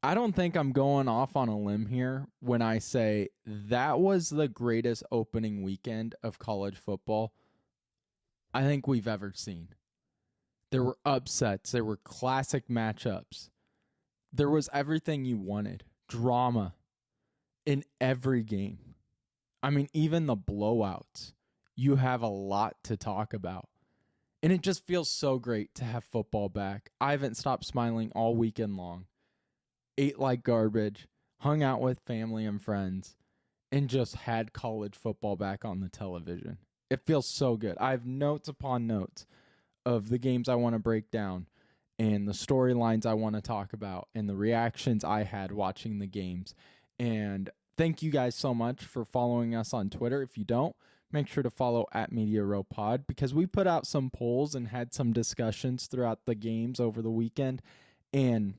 I don't think I'm going off on a limb here when I say that was the greatest opening weekend of college football I think we've ever seen. There were upsets, there were classic matchups. There was everything you wanted. Drama in every game. I mean, even the blowouts. You have a lot to talk about. And it just feels so great to have football back. I haven't stopped smiling all weekend long. Ate like garbage, hung out with family and friends, and just had college football back on the television. It feels so good. I have notes upon notes of the games I want to break down and the storylines I want to talk about and the reactions I had watching the games. And thank you guys so much for following us on Twitter. If you don't, make sure to follow at Media Row Pod because we put out some polls and had some discussions throughout the games over the weekend. And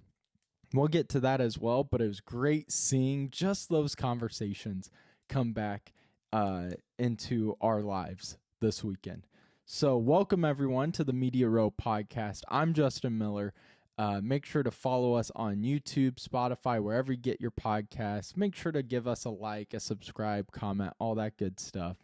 we'll get to that as well, but it was great seeing just those conversations come back into our lives this weekend. So welcome everyone to the Media Row Podcast. I'm Justin Miller. Make sure to follow us on YouTube, Spotify, wherever you get your podcasts. Make sure to give us a like, a subscribe, comment, all that good stuff.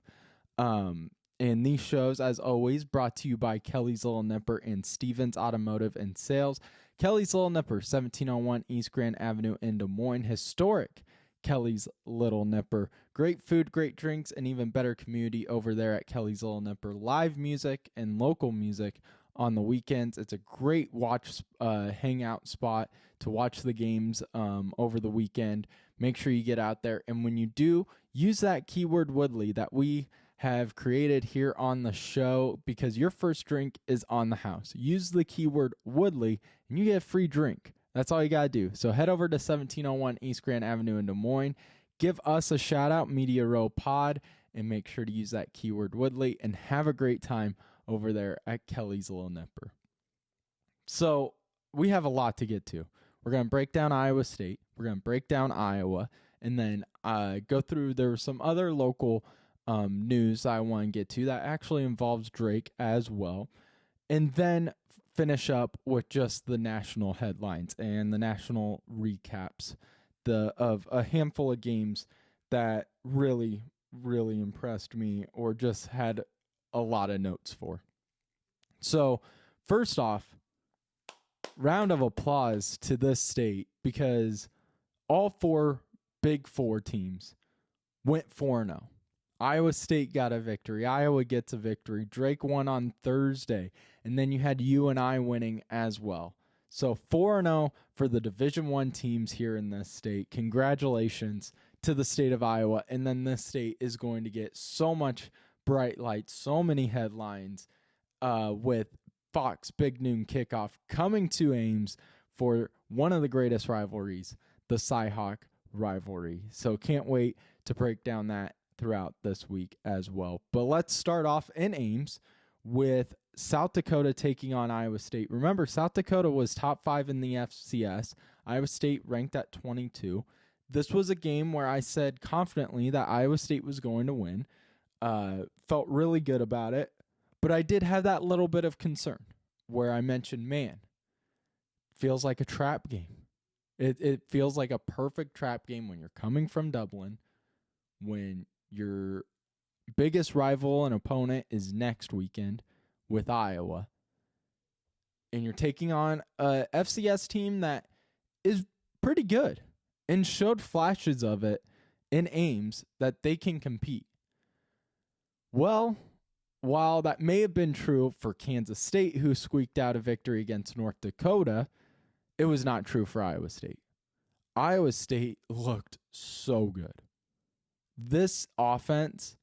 And these shows, as always, brought to you by Kelly's Little Nipper and Stevens Automotive and Sales. Kelly's Little Nipper, 1701 East Grand Avenue in Des Moines. Historic Kelly's Little Nipper. Great food, great drinks, and even better community over there at Kelly's Little Nipper. Live music and local music on the weekends. It's a great hangout spot to watch the games over the weekend. Make sure you get out there. And when you do, use that keyword Woodley that we have created here on the show because your first drink is on the house. Use the keyword Woodley and you get a free drink. That's all you got to do. So head over to 1701 East Grand Avenue in Des Moines. Give us a shout out, Media Row Pod, and make sure to use that keyword Woodley and have a great time over there at Kelly's Little Nipper. So we have a lot to get to. We're going to break down Iowa State. We're going to break down Iowa and then go through. There were some other local news I want to get to that actually involves Drake as well. And then finish up with just the national headlines and the national recaps of a handful of games that really, really impressed me or just had a lot of notes for. So first off, round of applause to this state because all four Big Four teams went 4-0. Iowa State got a victory. Iowa gets a victory. Drake won on Thursday. And then you had UNI winning as well. So 4-0 for the Division I teams here in this state. Congratulations to the state of Iowa. And then this state is going to get so much bright lights, so many headlines with Fox Big Noon Kickoff coming to Ames for one of the greatest rivalries, the Cy-Hawk rivalry. So can't wait to break down that throughout this week as well. But let's start off in Ames with South Dakota taking on Iowa State. Remember, South Dakota was top 5 in the FCS. Iowa State ranked at 22. This was a game where I said confidently that Iowa State was going to win. Felt really good about it. But I did have that little bit of concern where I mentioned, man, feels like a trap game. It feels like a perfect trap game when you're coming from Dublin, when your biggest rival and opponent is next weekend with Iowa. And you're taking on a FCS team that is pretty good and showed flashes of it in Ames that they can compete. Well, while that may have been true for Kansas State, who squeaked out a victory against North Dakota, it was not true for Iowa State. Iowa State looked so good. This offense,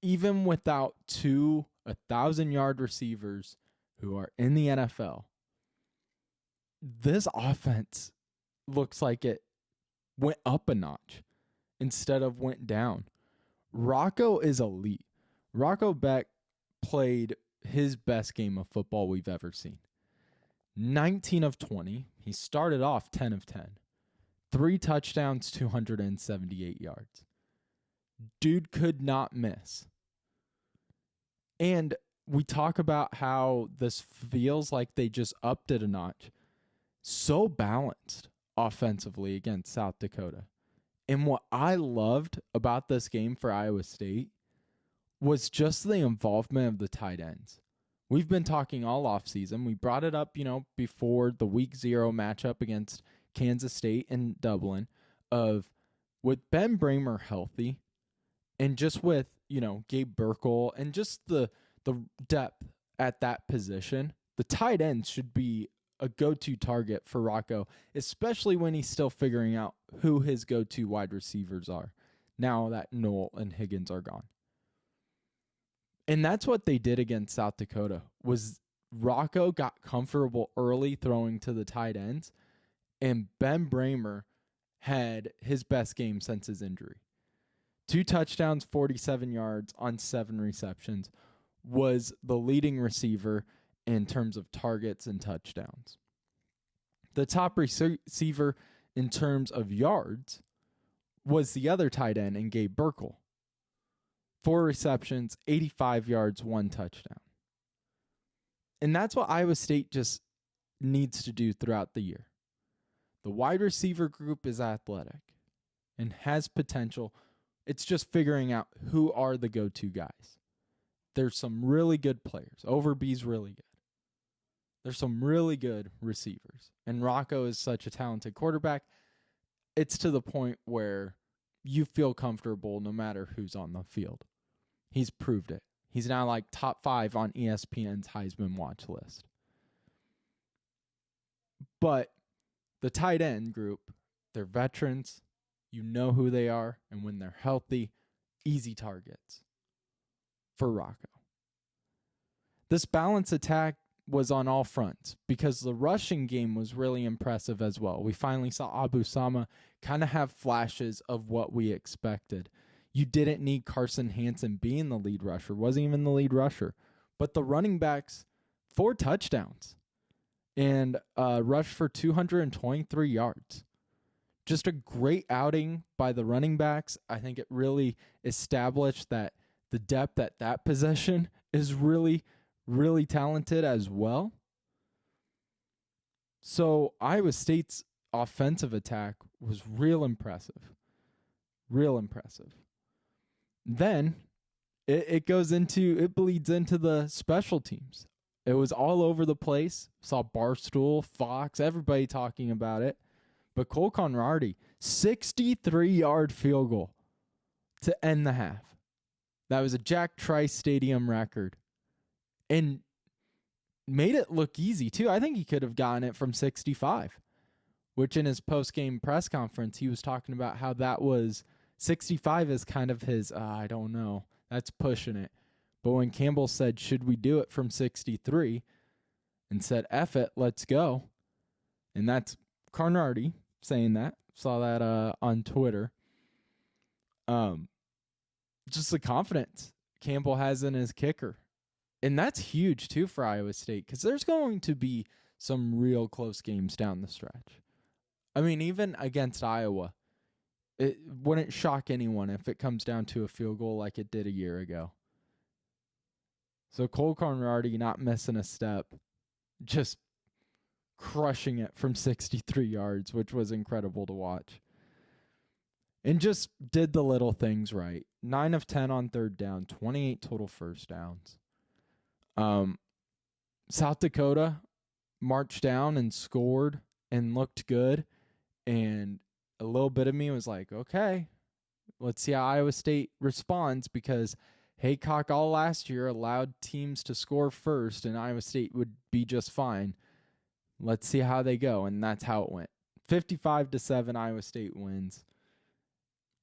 even without two 1,000-yard receivers who are in the NFL, this offense looks like it went up a notch instead of went down. Rocco is elite. Rocco Beck played his best game of football we've ever seen. 19 of 20. He started off 10 of 10. 3 touchdowns, 278 yards. Dude could not miss. And we talk about how this feels like they just upped it a notch. So balanced offensively against South Dakota. And what I loved about this game for Iowa State was just the involvement of the tight ends. We've been talking all offseason. We brought it up, before the week 0 matchup against Kansas State in Dublin of with Ben Bramer healthy and just with, Gabe Burkle and just the depth at that position, the tight end should be a go-to target for Rocco, especially when he's still figuring out who his go-to wide receivers are now that Noel and Higgins are gone. And that's what they did against South Dakota was Rocco got comfortable early throwing to the tight ends, and Ben Bramer had his best game since his injury. 2 touchdowns, 47 yards on 7 receptions, was the leading receiver in terms of targets and touchdowns. The top receiver in terms of yards was the other tight end in Gabe Burkle. 4 receptions, 85 yards, 1 touchdown. And that's what Iowa State just needs to do throughout the year. The wide receiver group is athletic and has potential. It's just figuring out who are the go-to guys. There's some really good players. Overby's really good. There's some really good receivers. And Rocco is such a talented quarterback. It's to the point where you feel comfortable no matter who's on the field. He's proved it. He's now like top 5 on ESPN's Heisman watch list. But the tight end group, they're veterans. You know who they are. And when they're healthy, easy targets for Rocco. This balanced attack was on all fronts because the rushing game was really impressive as well. We finally saw Abu Sama kind of have flashes of what we expected. You didn't need Carson Hansen being the lead rusher. Wasn't even the lead rusher. But the running backs, 4 touchdowns and rushed for 223 yards. Just a great outing by the running backs. I think it really established that the depth at that position is really, really talented as well. So Iowa State's offensive attack was real impressive. Real impressive. Then it bleeds into the special teams. It was all over the place. Saw Barstool, Fox, everybody talking about it. But Cole Conradi, 63-yard field goal to end the half. That was a Jack Trice Stadium record. And made it look easy, too. I think he could have gotten it from 65, which in his post-game press conference, he was talking about how that was 65 is kind of his, I don't know, that's pushing it. But when Campbell said, should we do it from 63, and said, F it, let's go. And that's Carnardi saying that. Saw that on Twitter. Just the confidence Campbell has in his kicker. And that's huge, too, for Iowa State, because there's going to be some real close games down the stretch. I mean, even against Iowa, it wouldn't shock anyone if it comes down to a field goal like it did a year ago. So Cole Conradi not missing a step, just crushing it from 63 yards, which was incredible to watch. And just did the little things right. 9 of 10 on third down, 28 total first downs. South Dakota marched down and scored and looked good. And a little bit of me was like, okay, let's see how Iowa State responds, because Haycock all last year allowed teams to score first and Iowa State would be just fine. Let's see how they go. And that's how it went. 55-7, Iowa State wins.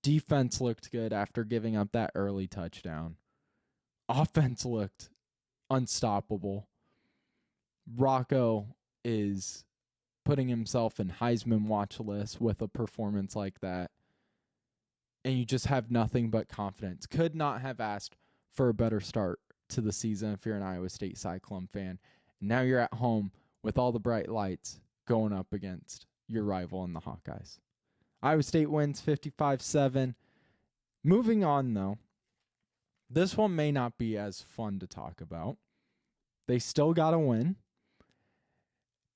Defense looked good after giving up that early touchdown. Offense looked unstoppable. Rocco is putting himself in Heisman watch list with a performance like that. And you just have nothing but confidence. Could not have asked for a better start to the season if you're an Iowa State Cyclone fan. Now you're at home with all the bright lights going up against your rival in the Hawkeyes. Iowa State wins 55-7. Moving on, though, this one may not be as fun to talk about. They still got to win.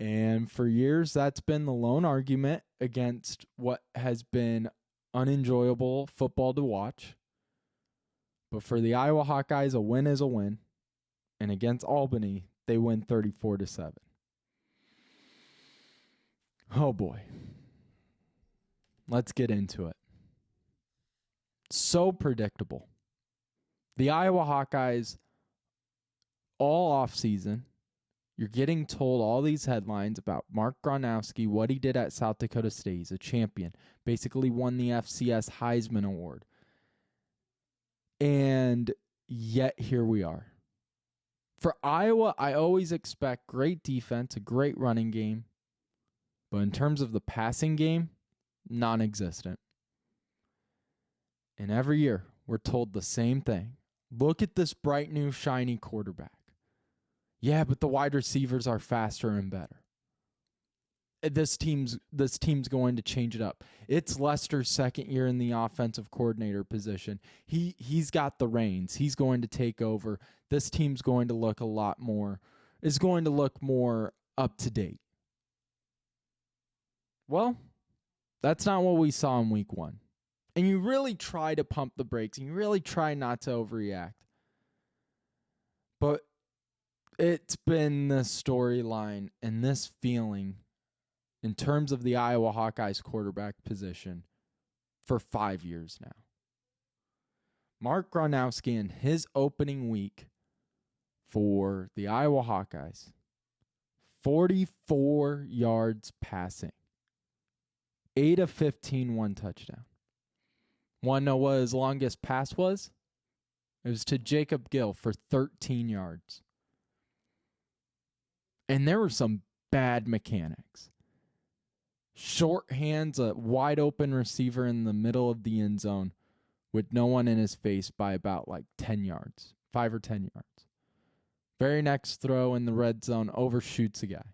And for years, that's been the lone argument against what has been unenjoyable football to watch. But for the Iowa Hawkeyes, a win is a win. And against Albany, they win 34-7. Oh boy. Let's get into it. So predictable. The Iowa Hawkeyes, all offseason, you're getting told all these headlines about Mark Gronowski, what he did at South Dakota State. He's a champion. Basically won the FCS Heisman Award. And yet here we are. For Iowa, I always expect great defense, a great running game. But in terms of the passing game, non-existent. And every year, we're told the same thing. Look at this bright new shiny quarterback. Yeah, but the wide receivers are faster and better. This team's going to change it up. It's Lester's second year in the offensive coordinator position. He's got the reins. He's going to take over. This team's going to look more up to date. Well, that's not what we saw in week 1. And you really try to pump the brakes, and you really try not to overreact. But it's been this storyline and this feeling in terms of the Iowa Hawkeyes quarterback position for 5 years now. Mark Gronowski in his opening week for the Iowa Hawkeyes, 44 yards passing, 8 of 15, 1 touchdown. Want to know what his longest pass was? It was to Jacob Gill for 13 yards. And there were some bad mechanics. Short hands, a wide open receiver in the middle of the end zone with no one in his face by about 10 yards, 5 or 10 yards. Very next throw in the red zone overshoots a guy.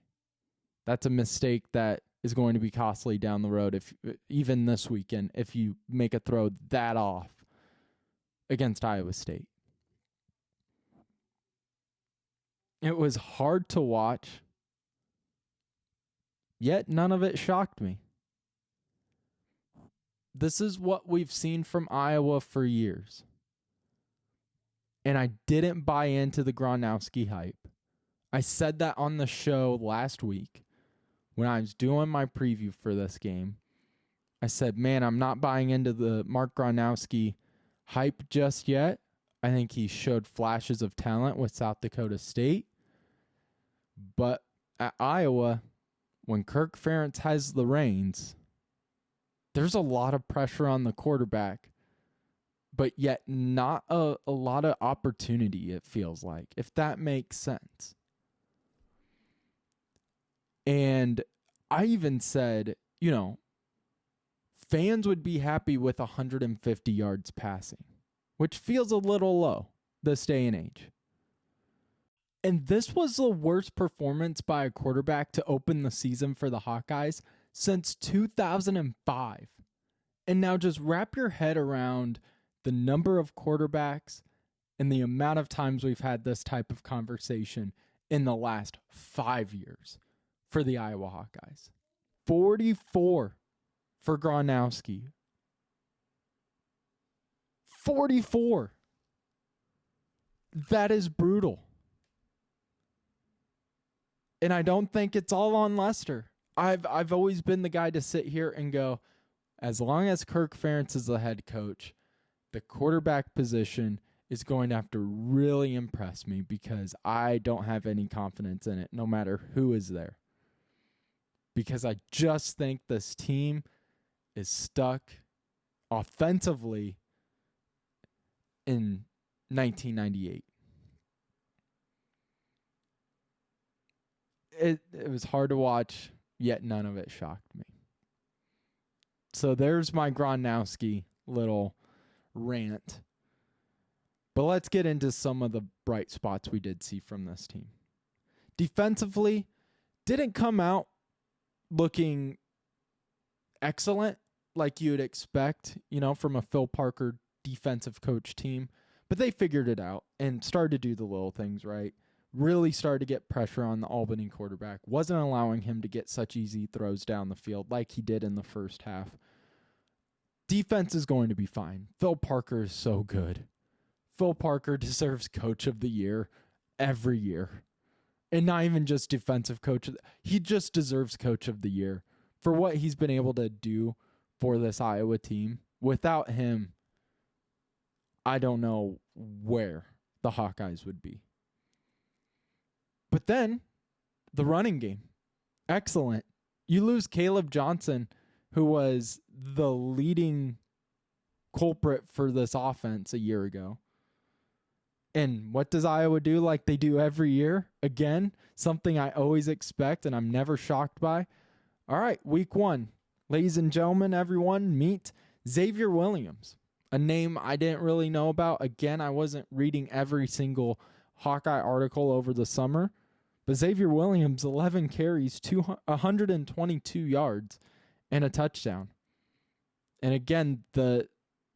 That's a mistake that is going to be costly down the road, even this weekend, if you make a throw that off against Iowa State. It was hard to watch, yet none of it shocked me. This is what we've seen from Iowa for years. And I didn't buy into the Gronowski hype. I said that on the show last week when I was doing my preview for this game. I said, man, I'm not buying into the Mark Gronowski hype just yet. I think he showed flashes of talent with South Dakota State. But at Iowa, when Kirk Ferentz has the reins, there's a lot of pressure on the quarterback, but yet not a lot of opportunity, it feels like, if that makes sense. And I even said, fans would be happy with 150 yards passing, which feels a little low this day and age. And this was the worst performance by a quarterback to open the season for the Hawkeyes since 2005. And now just wrap your head around the number of quarterbacks and the amount of times we've had this type of conversation in the last 5 years for the Iowa Hawkeyes. 44 for Gronowski. 44. That is brutal. And I don't think it's all on Lester. I've always been the guy to sit here and go, as long as Kirk Ferentz is the head coach, the quarterback position is going to have to really impress me because I don't have any confidence in it, no matter who is there. Because I just think this team is stuck offensively in 1998. It was hard to watch, yet none of it shocked me. So there's my Gronowski little rant. But let's get into some of the bright spots we did see from this team. Defensively, didn't come out looking excellent like you would expect, from a Phil Parker defensive coach team. But they figured it out and started to do the little things right. really started to get pressure on the Albany quarterback. Wasn't allowing him to get such easy throws down the field like he did in the first half. Defense is going to be fine. Phil Parker is so good. Phil Parker deserves Coach of the Year every year. And not even just defensive coach. He just deserves Coach of the Year for what he's been able to do for this Iowa team. Without him, I don't know where the Hawkeyes would be. But then, the running game. Excellent. You lose Caleb Johnson, who was the leading culprit for this offense a year ago. And what does Iowa do like they do every year? Again, something I always expect and I'm never shocked by. All right, week 1. Ladies and gentlemen, everyone, meet Xavier Williams, a name I didn't really know about. Again, I wasn't reading every single Hawkeye article over the summer. But Xavier Williams, 11 carries, 122 yards, and a touchdown. And again, the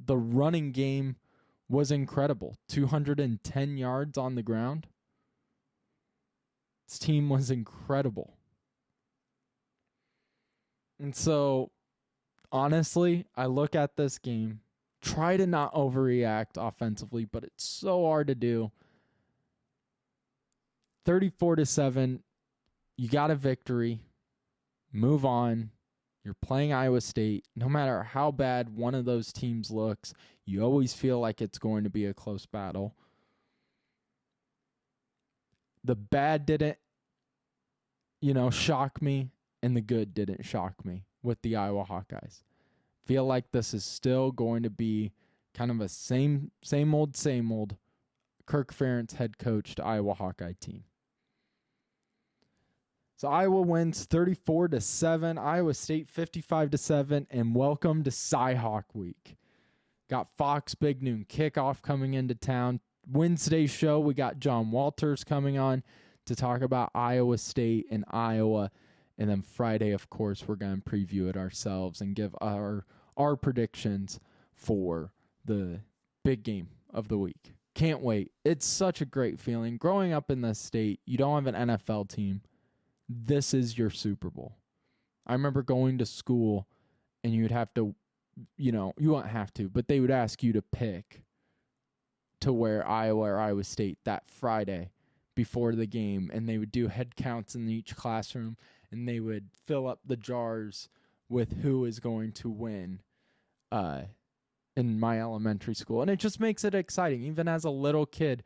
running game was incredible. 210 yards on the ground. This team was incredible. And so, honestly, I look at this game, try to not overreact offensively, but it's so hard to do. 34-7, you got a victory. Move on. You're playing Iowa State. No matter how bad one of those teams looks, you always feel like it's going to be a close battle. The bad didn't, shock me, and the good didn't shock me with the Iowa Hawkeyes. Feel like this is still going to be kind of a same old Kirk Ferentz head coached Iowa Hawkeye team. So Iowa wins 34-7, Iowa State 55-7, and welcome to Cy-Hawk Week. Got Fox Big Noon Kickoff coming into town. Wednesday's show, we got John Walters coming on to talk about Iowa State and Iowa. And then Friday, of course, we're going to preview it ourselves and give our predictions for the big game of the week. Can't wait. It's such a great feeling. Growing up in this state, you don't have an NFL team. This is your Super Bowl. I remember going to school and you'd have to, you wouldn't have to, but they would ask you to pick to wear Iowa or Iowa State that Friday before the game. And they would do head counts in each classroom and they would fill up the jars with who is going to win in my elementary school. And it just makes it exciting. Even as a little kid,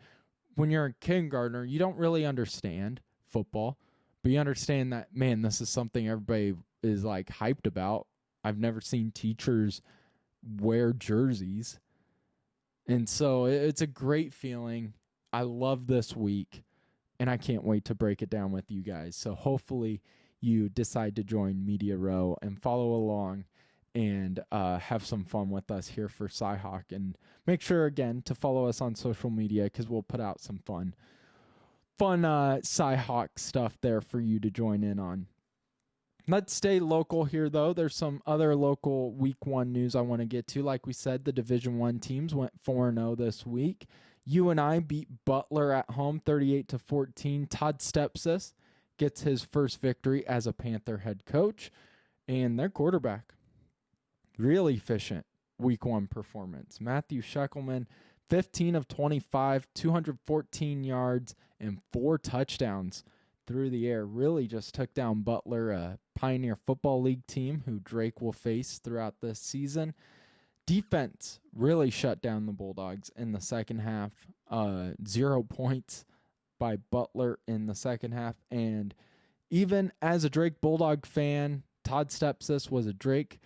when you're a kindergartner, you don't really understand football. But you understand that, man, this is something everybody is like hyped about. I've never seen teachers wear jerseys. And so it's a great feeling. I love this week, and I can't wait to break it down with you guys. So hopefully you decide to join Media Row and follow along and have some fun with us here for Cy-Hawk. And make sure, again, to follow us on social media because we'll put out some fun Cy-Hawk stuff there for you to join in on. Let's stay local here, though. There's some other local week 1 news I want to get to. Like we said, the Division I teams went 4-0 this week. UNI beat Butler at home 38-14. Todd Stepsis gets his first victory as a Panther head coach. And their quarterback, really efficient week 1 performance. Matthew Sheckelman, 15 of 25, 214 yards, and 4 touchdowns through the air. Really just took down Butler, a Pioneer Football League team who Drake will face throughout this season. Defense really shut down the Bulldogs in the second half. 0 points by Butler in the second half. And even as a Drake Bulldog fan, Todd Stepsis was a Drake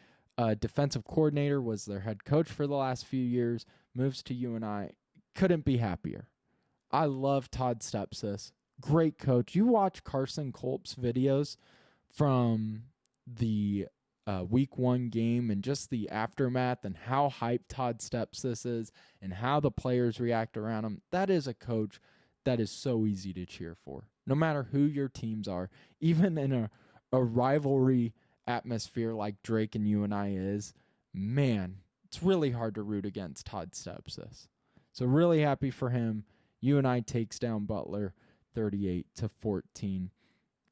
defensive coordinator, was their head coach for the last few years, moves to UNI. Couldn't be happier. I love Todd Stepsis. Great coach. You watch Carson Kolb's videos from the week 1 game and just the aftermath and how hyped Todd Stepsis is and how the players react around him. That is a coach that is so easy to cheer for. No matter who your teams are, even in a rivalry atmosphere like Drake and UNI is, man, it's really hard to root against Todd Stepsis. So really happy for him. UNI takes down Butler 38-14.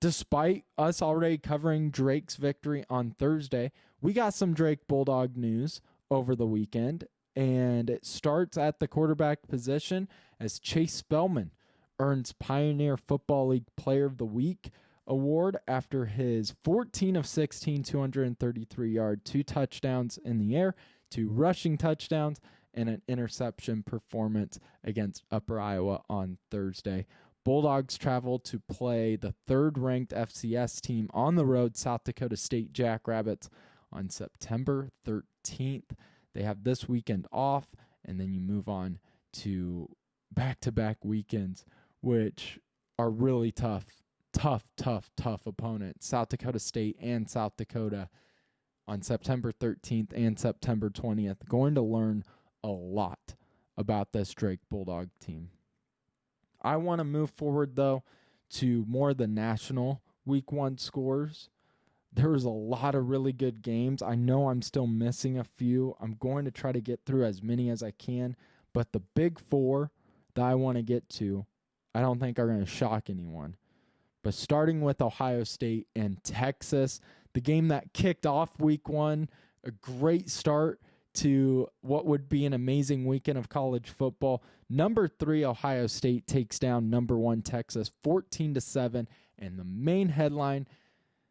Despite us already covering Drake's victory on Thursday, we got some Drake Bulldog news over the weekend, and it starts at the quarterback position as Chase Spellman earns Pioneer Football League Player of the Week award after his 14 of 16, 233-yard, 2 touchdowns in the air, 2 rushing touchdowns, and an interception performance against Upper Iowa on Thursday. Bulldogs travel to play the third-ranked FCS team on the road, South Dakota State Jackrabbits, on September 13th. They have this weekend off, and then you move on to back-to-back weekends, which are really tough opponents. South Dakota State and South Dakota on September 13th and September 20th. Going to learn a lot about this Drake Bulldog team. I want to move forward, though, to more the national Week 1 scores. There was a lot of really good games. I know I'm still missing a few. I'm going to try to get through as many as I can. But the big four that I want to get to, I don't think are going to shock anyone. But starting with Ohio State and Texas, the game that kicked off Week 1, a great start to what would be an amazing weekend of college football. Number 3, Ohio State takes down number 1, Texas, 14-7. And the main headline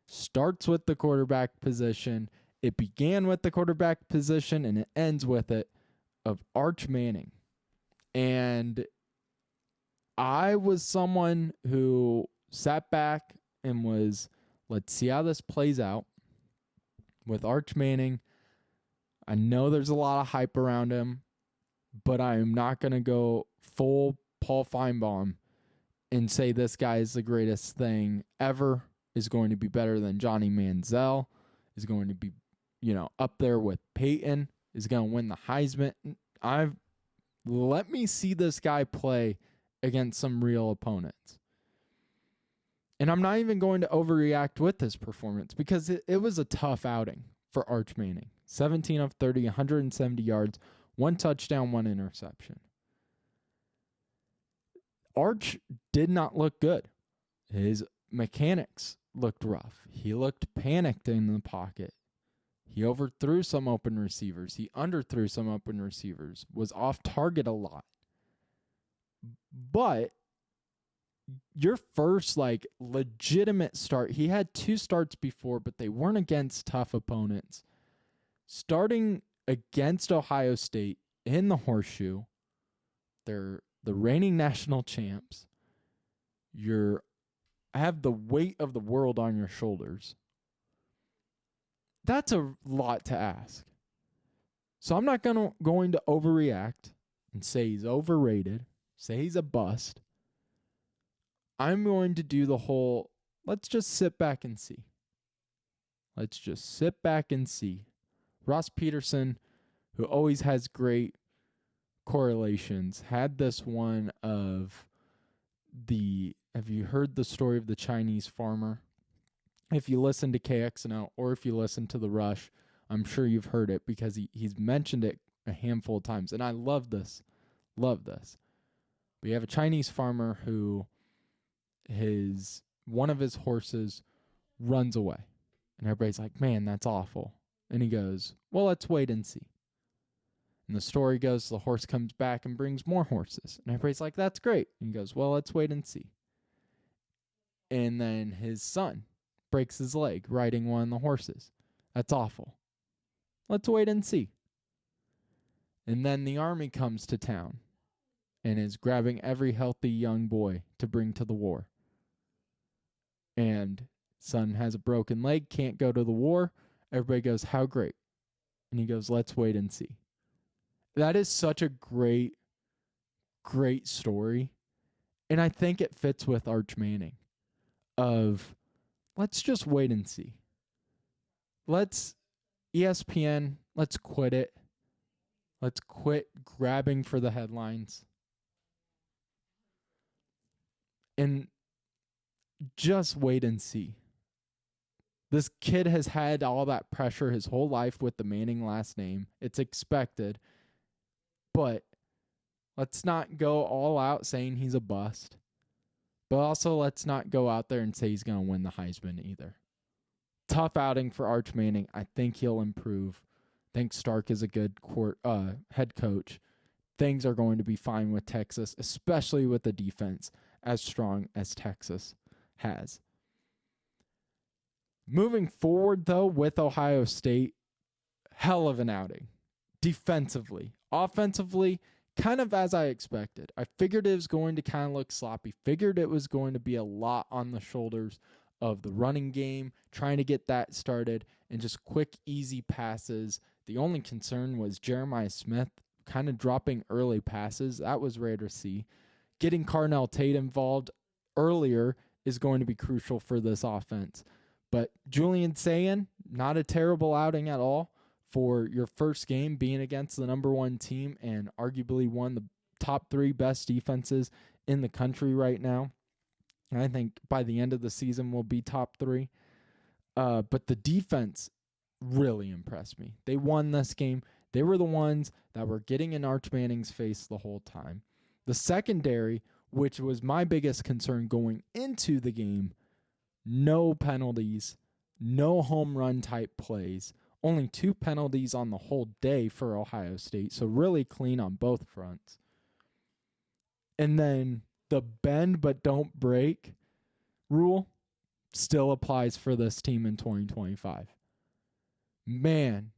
starts with the quarterback position. It began with the quarterback position, and it ends with it, of Arch Manning. And I was someone who sat back and was, let's see how this plays out with Arch Manning. I know there's a lot of hype around him, but I am not going to go full Paul Feinbaum and say this guy is the greatest thing ever, is going to be better than Johnny Manziel, is going to be, up there with Peyton, is going to win the Heisman. Let me see this guy play against some real opponents. And I'm not even going to overreact with this performance because it was a tough outing for Arch Manning. 17 of 30, 170 yards, 1 touchdown, 1 interception. Arch did not look good. His mechanics looked rough. He looked panicked in the pocket. He overthrew some open receivers. He underthrew some open receivers. Was off target a lot. But your first legitimate start, he had 2 starts before, but they weren't against tough opponents. Starting against Ohio State in the Horseshoe, they're the reigning national champs. You have the weight of the world on your shoulders. That's a lot to ask. So I'm not going to overreact and say he's overrated, say he's a bust. I'm going to do the whole, let's just sit back and see. Let's just sit back and see. Ross Peterson, who always has great correlations, had this one of have you heard the story of the Chinese farmer? If you listen to KXNO or if you listen to The Rush, I'm sure you've heard it because he's mentioned it a handful of times. And I love this. Love this. But you have a Chinese farmer who one of his horses runs away. And everybody's like, man, that's awful. And he goes, well, let's wait and see. And the story goes, the horse comes back and brings more horses. And everybody's like, that's great. And he goes, well, let's wait and see. And then his son breaks his leg riding one of the horses. That's awful. Let's wait and see. And then the army comes to town and is grabbing every healthy young boy to bring to the war. And son has a broken leg, can't go to the war. Everybody goes, how great. And he goes, let's wait and see. That is such a great, great story. And I think it fits with Arch Manning of let's just wait and see. ESPN, let's quit it. Let's quit grabbing for the headlines. And just wait and see. This kid has had all that pressure his whole life with the Manning last name. It's expected. But let's not go all out saying he's a bust. But also, let's not go out there and say he's going to win the Heisman either. Tough outing for Arch Manning. I think he'll improve. I think Stark is a good head coach. Things are going to be fine with Texas, especially with the defense as strong as Texas has. Moving forward, though, with Ohio State, hell of an outing. Defensively. Offensively, kind of as I expected. I figured it was going to kind of look sloppy. Figured it was going to be a lot on the shoulders of the running game, trying to get that started, and just quick, easy passes. The only concern was Jeremiah Smith kind of dropping early passes. That was rare to see. Getting Carnell Tate involved earlier is going to be crucial for this offense. But Julian Sayin, not a terrible outing at all for your first game being against the number one team and arguably one of the top 3 best defenses in the country right now. And I think by the end of the season will be top 3. But the defense really impressed me. They won this game. They were the ones that were getting in Arch Manning's face the whole time. The secondary, which was my biggest concern going into the game, no penalties, no home run type plays, only 2 penalties on the whole day for Ohio State, so really clean on both fronts. And then the bend but don't break rule still applies for this team in 2025. Man,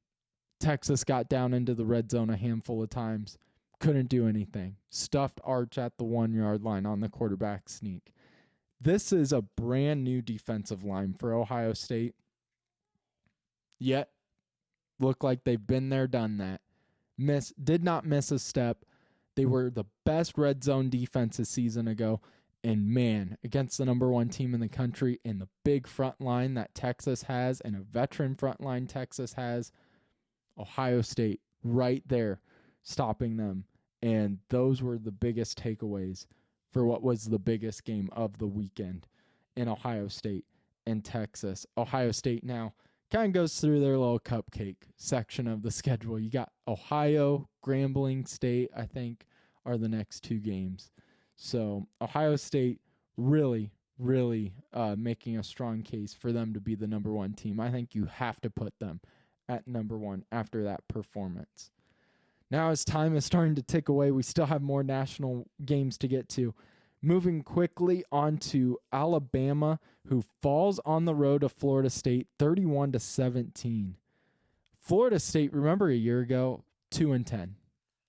Texas got down into the red zone a handful of times. Couldn't do anything. Stuffed Arch at the 1-yard line on the quarterback sneak. This is a brand new defensive line for Ohio State. Yet, look like they've been there, done that. Did not miss a step. They were the best red zone defense a season ago. And man, against the number one team in the country and the big front line that Texas has and a veteran front line Texas has, Ohio State right there stopping them. And those were the biggest takeaways for what was the biggest game of the weekend in Ohio State and Texas. Ohio State now kind of goes through their little cupcake section of the schedule. You got Ohio, Grambling State, I think, are the next 2 games. So Ohio State really making a strong case for them to be the number one team. I think you have to put them at number one after that performance. Now as time is starting to tick away, we still have more national games to get to. Moving quickly on to Alabama, who falls on the road to Florida State 31-17. Florida State, remember a year ago, 2-10.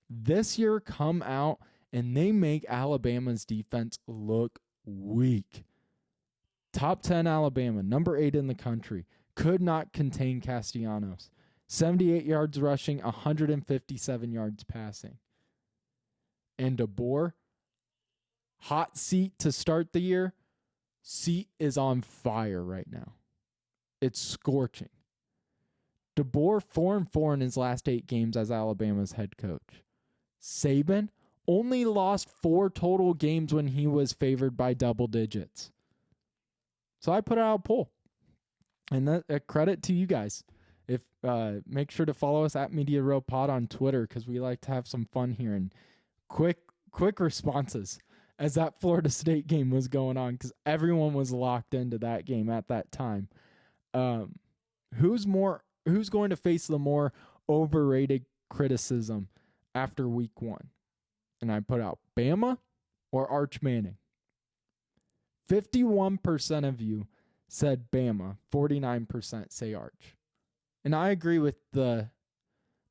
This year come out and they make Alabama's defense look weak. Top 10 Alabama, number 8 in the country, could not contain Castellanos. 78 yards rushing, 157 yards passing. And DeBoer, hot seat to start the year. Seat is on fire right now. It's scorching. DeBoer 4-4 in his last 8 games as Alabama's head coach. Saban only lost 4 total games when he was favored by double digits. So I put out a poll. And that credit to you guys. If make sure to follow us at Media Row Pod on Twitter because we like to have some fun here and quick responses as that Florida State game was going on because everyone was locked into that game at that time. Who's going to face the more overrated criticism after week 1? And I put out Bama or Arch Manning. 51% of you said Bama, 49% say Arch. And I agree with the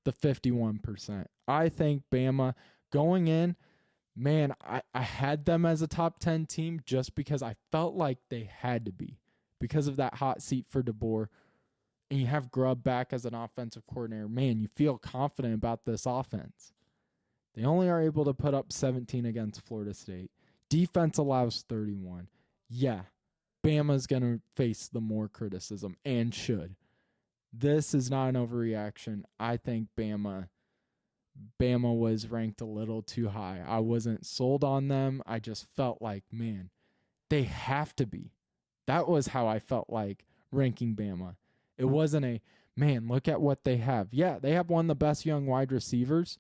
51%. I think Bama going in, man, I had them as a top 10 team just because I felt like they had to be because of that hot seat for DeBoer. And you have Grubb back as an offensive coordinator. Man, you feel confident about this offense. They only are able to put up 17 against Florida State. Defense allows 31. Yeah, Bama's going to face the more criticism and should. This is not an overreaction. I think Bama was ranked a little too high. I wasn't sold on them. I just felt like, man, they have to be. That was how I felt like ranking Bama. It wasn't a, man, look at what they have. Yeah, they have one of the best young wide receivers,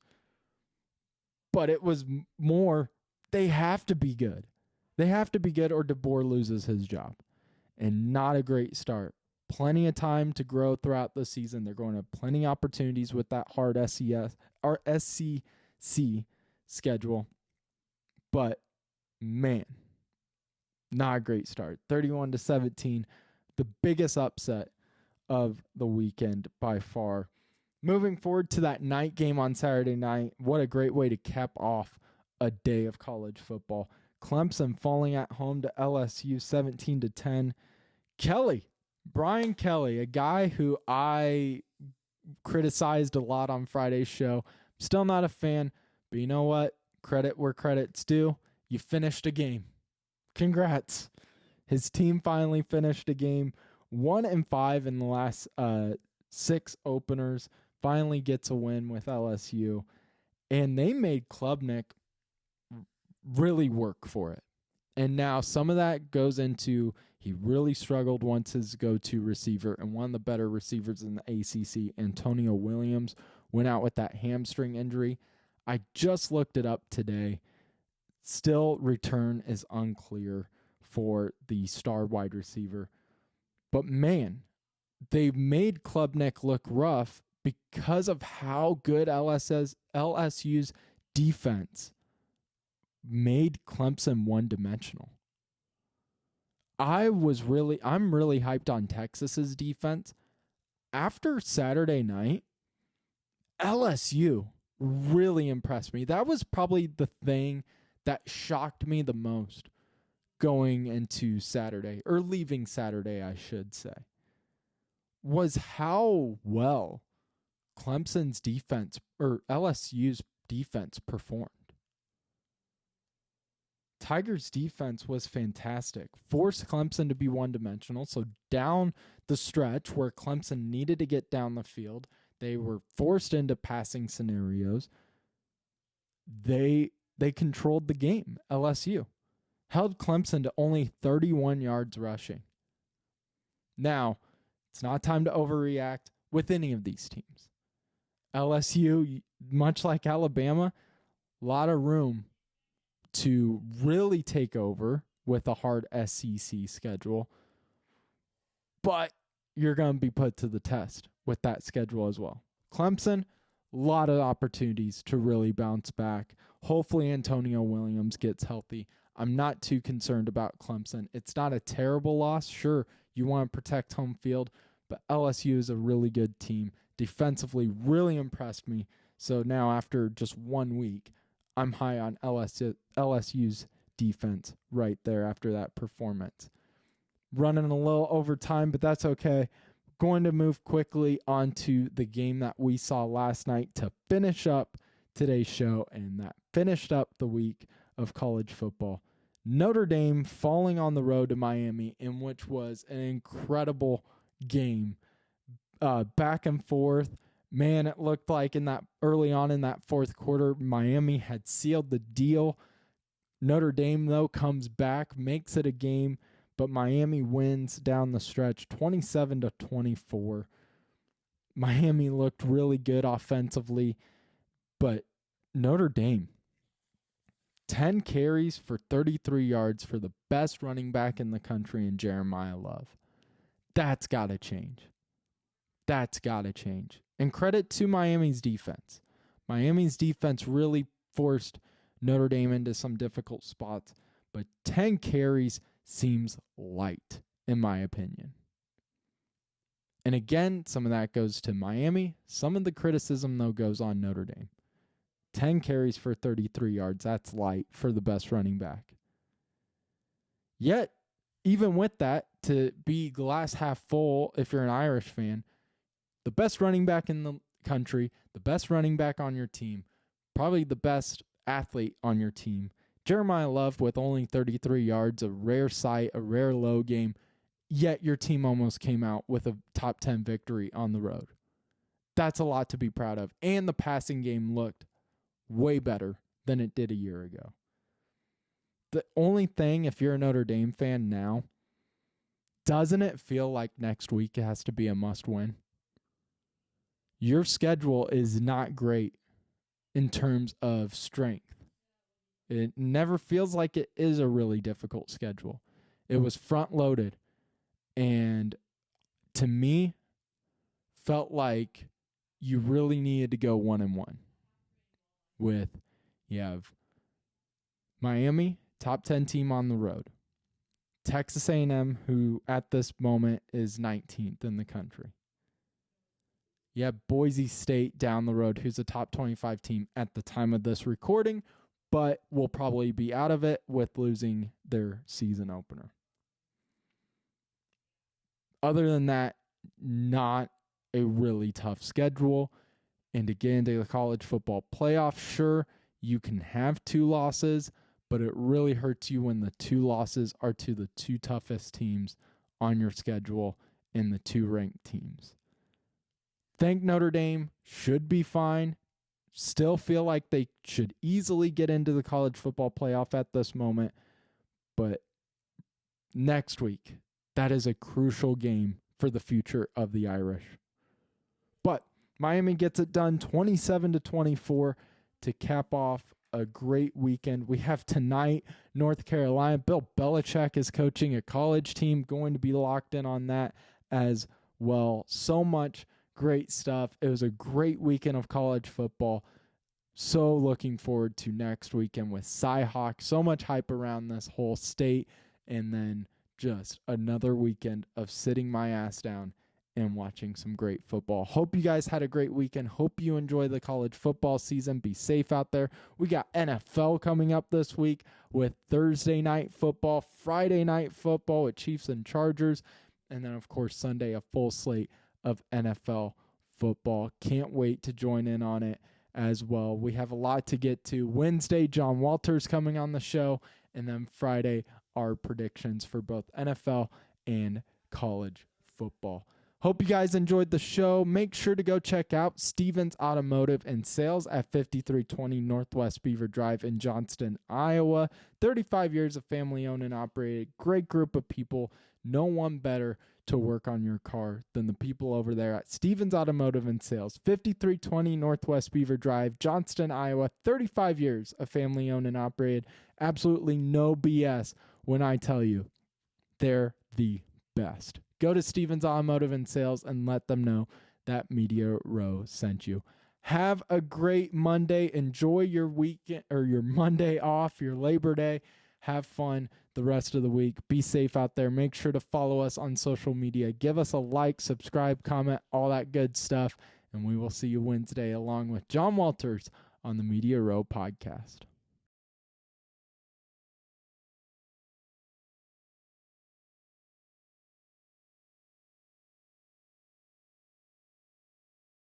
but it was more, they have to be good. They have to be good or DeBoer loses his job. And not a great start. Plenty of time to grow throughout the season. They're going to have plenty of opportunities with that hard SEC schedule. But, man, not a great start. 31-17, the biggest upset of the weekend by far. Moving forward to that night game on Saturday night, what a great way to cap off a day of college football. Clemson falling at home to LSU 17-10. Brian Kelly, a guy who I criticized a lot on Friday's show. Still not a fan, but you know what? Credit where credit's due. You finished a game. Congrats. His team finally finished a game. 1-5 in the last 6 openers. Finally gets a win with LSU. And they made Klubnik really work for it. And now some of that goes into he really struggled once his go-to receiver and one of the better receivers in the ACC, Antonio Williams, went out with that hamstring injury. I just looked it up today. Still, return is unclear for the star wide receiver. But man, they made Klubnik look rough because of how good LSU's defense made Clemson one-dimensional. I'm really hyped on Texas's defense. After Saturday night, LSU really impressed me. That was probably the thing that shocked me the most going into Saturday, or leaving Saturday, I should say, was how well Clemson's defense, or LSU's defense, performed. Tigers' defense was fantastic. Forced Clemson to be one-dimensional. So down the stretch where Clemson needed to get down the field, they were forced into passing scenarios. They controlled the game, LSU. Held Clemson to only 31 yards rushing. Now, it's not time to overreact with any of these teams. LSU, much like Alabama, a lot of room to really take over with a hard SEC schedule. But you're going to be put to the test with that schedule as well. Clemson, a lot of opportunities to really bounce back. Hopefully Antonio Williams gets healthy. I'm not too concerned about Clemson. It's not a terrible loss. Sure, you want to protect home field, but LSU is a really good team. Defensively, really impressed me. So now after just 1 week, I'm high on LSU's defense right there after that performance. Running a little over time, but that's okay. Going to move quickly onto the game that we saw last night to finish up today's show, and that finished up the week of college football. Notre Dame falling on the road to Miami, in which was an incredible game. Back and forth. Man, it looked like early on in that fourth quarter, Miami had sealed the deal. Notre Dame, though, comes back, makes it a game, but Miami wins down the stretch 27-24. Miami looked really good offensively, but Notre Dame, 10 carries for 33 yards for the best running back in the country in Jeremiah Love. That's got to change. That's got to change. And credit to Miami's defense. Miami's defense really forced Notre Dame into some difficult spots, but 10 carries seems light, in my opinion. And again, some of that goes to Miami. Some of the criticism, though, goes on Notre Dame. 10 carries for 33 yards, that's light for the best running back. Yet, even with that, to be glass half full, if you're an Irish fan, the best running back in the country, the best running back on your team, probably the best athlete on your team. Jeremiah Love with only 33 yards, a rare sight, a rare low game, yet your team almost came out with a top 10 victory on the road. That's a lot to be proud of. And the passing game looked way better than it did a year ago. The only thing, if you're a Notre Dame fan now, doesn't it feel like next week it has to be a must-win? Your schedule is not great in terms of strength. It never feels like it is a really difficult schedule. It was front loaded, and to me, felt like you really needed to go 1-1. With you have Miami, top 10 team on the road. Texas A&M, who at this moment is 19th in the country. You have Boise State down the road, who's a top 25 team at the time of this recording, but will probably be out of it with losing their season opener. Other than that, not a really tough schedule. And again, to the college football playoff, sure, you can have 2 losses, but it really hurts you when the 2 losses are to the 2 toughest teams on your schedule and the 2 ranked teams. Think Notre Dame should be fine. Still feel like they should easily get into the college football playoff at this moment. But next week, that is a crucial game for the future of the Irish. But Miami gets it done 27-24 to cap off a great weekend. We have tonight, North Carolina. Bill Belichick is coaching a college team, going to be locked in on that as well. So much great stuff. It was a great weekend of college football. So looking forward to next weekend with Cy-Hawk. So much hype around this whole state. And then just another weekend of sitting my ass down and watching some great football. Hope you guys had a great weekend. Hope you enjoy the college football season. Be safe out there. We got NFL coming up this week with Thursday night football, Friday night football with Chiefs and Chargers, and then, of course, Sunday, a full slate of NFL football. Can't wait to join in on it as well. We have a lot to get to. Wednesday, John Walters coming on the show, and then Friday, our predictions for both NFL and college football. Hope you guys enjoyed the show. Make sure to go check out Stevens Automotive and Sales at 5320 Northwest Beaver Drive in Johnston, Iowa. 35 years of family owned and operated. Great group of people. No one better to work on your car than the people over there at Stevens Automotive and Sales. 5320 Northwest Beaver Drive, Johnston, Iowa. 35 years of family owned and operated. Absolutely no BS when I tell you they're the best. Go to Stevens Automotive and Sales and let them know that Media Row sent you. Have a great Monday. Enjoy your weekend or your Monday off, your Labor Day. Have fun the rest of the week. Be safe out there. Make sure to follow us on social media. Give us a like, subscribe, comment, all that good stuff. And we will see you Wednesday along with John Walters on the Media Row podcast.